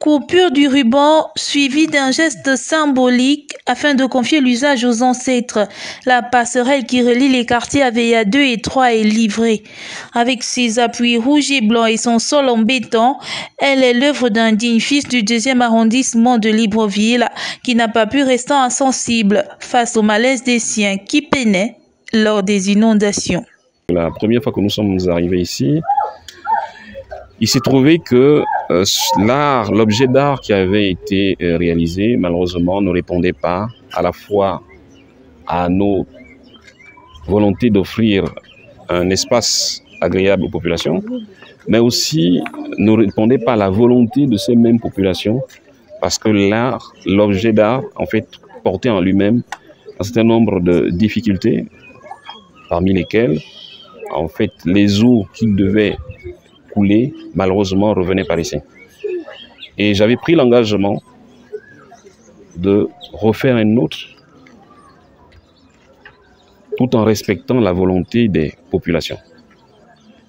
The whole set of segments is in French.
Coupure du ruban suivie d'un geste symbolique afin de confier l'usage aux ancêtres. La passerelle qui relie les quartiers Aveilla 2 et 3 est livrée. Avec ses appuis rouges et blancs et son sol en béton, elle est l'œuvre d'un digne fils du 2e arrondissement de Libreville qui n'a pas pu rester insensible face au malaise des siens qui peinaient lors des inondations. La première fois que nous sommes arrivés ici, il s'est trouvé que l'objet d'art qui avait été réalisé, malheureusement, ne répondait pas à la fois à nos volontés d'offrir un espace agréable aux populations, mais aussi ne répondait pas à la volonté de ces mêmes populations, parce que l'objet d'art, en fait, portait en lui-même un certain nombre de difficultés, parmi lesquelles, en fait, les eaux qui devaient couler, malheureusement, revenaient par ici. Et j'avais pris l'engagement de refaire un autre, tout en respectant la volonté des populations.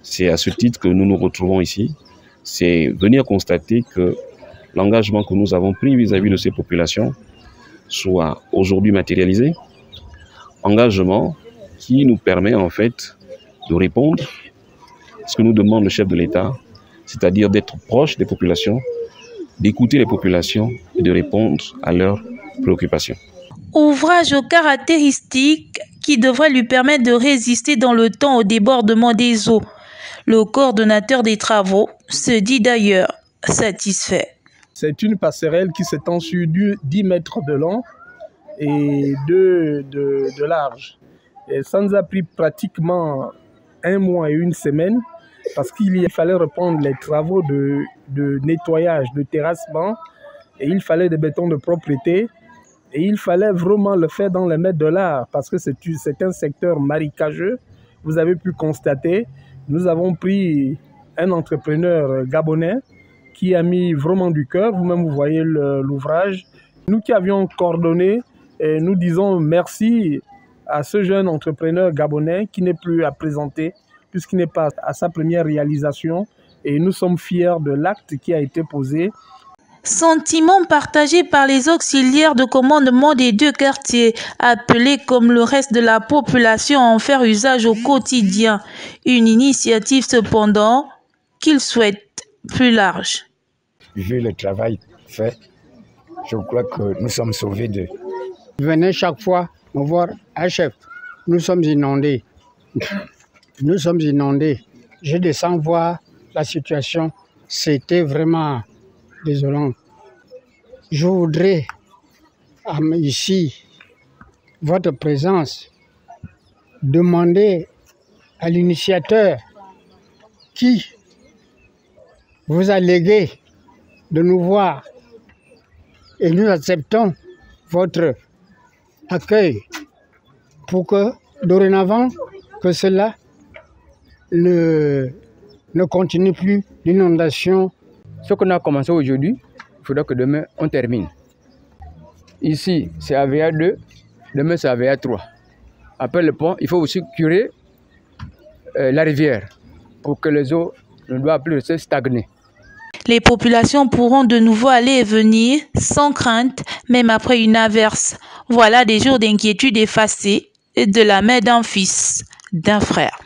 C'est à ce titre que nous nous retrouvons ici. C'est venir constater que l'engagement que nous avons pris vis-à-vis de ces populations soit aujourd'hui matérialisé. Engagement qui nous permet en fait de répondre à ce que nous demande le chef de l'État, c'est-à-dire d'être proche des populations, d'écouter les populations et de répondre à leurs préoccupations. Ouvrage aux caractéristiques qui devrait lui permettre de résister dans le temps au débordement des eaux. Le coordonnateur des travaux se dit d'ailleurs satisfait. C'est une passerelle qui s'étend sur 10 mètres de long et 2 de large. Et ça nous a pris pratiquement 1 mois et 1 semaine parce qu'il fallait reprendre les travaux de nettoyage, de terrassement, et il fallait des bétons de propreté, et il fallait vraiment le faire dans les mètres de l'art parce que c'est un secteur marécageux. Vous avez pu constater, nous avons pris un entrepreneur gabonais qui a mis vraiment du cœur, vous-même vous voyez l'ouvrage. Nous qui avions coordonné, nous disons merci à ce jeune entrepreneur gabonais qui n'est plus à présenter puisqu'il n'est pas à sa première réalisation, et nous sommes fiers de l'acte qui a été posé. Sentiment partagé par les auxiliaires de commandement des 2 quartiers, appelés comme le reste de la population à en faire usage au quotidien. Une initiative cependant qu'ils souhaitent plus large. Vu le travail fait, je crois que nous sommes sauvés d'eux. Venez chaque fois nous voir un chef. Nous sommes inondés. Nous sommes inondés. Je descends voir la situation. C'était vraiment désolant. Je voudrais ici, votre présence, demander à l'initiateur qui vous a légué de nous voir, et nous acceptons votre accueil pour que dorénavant que cela ne continue plus l'inondation. Ce qu'on a commencé aujourd'hui, il faudra que demain on termine. Ici, c'est Aveilla 2, demain c'est Aveilla 3. Après le pont, il faut aussi curer la rivière pour que les eaux ne doivent plus rester stagner. Les populations pourront de nouveau aller et venir sans crainte, même après une averse. Voilà des jours d'inquiétude effacés de la main d'un fils, d'un frère.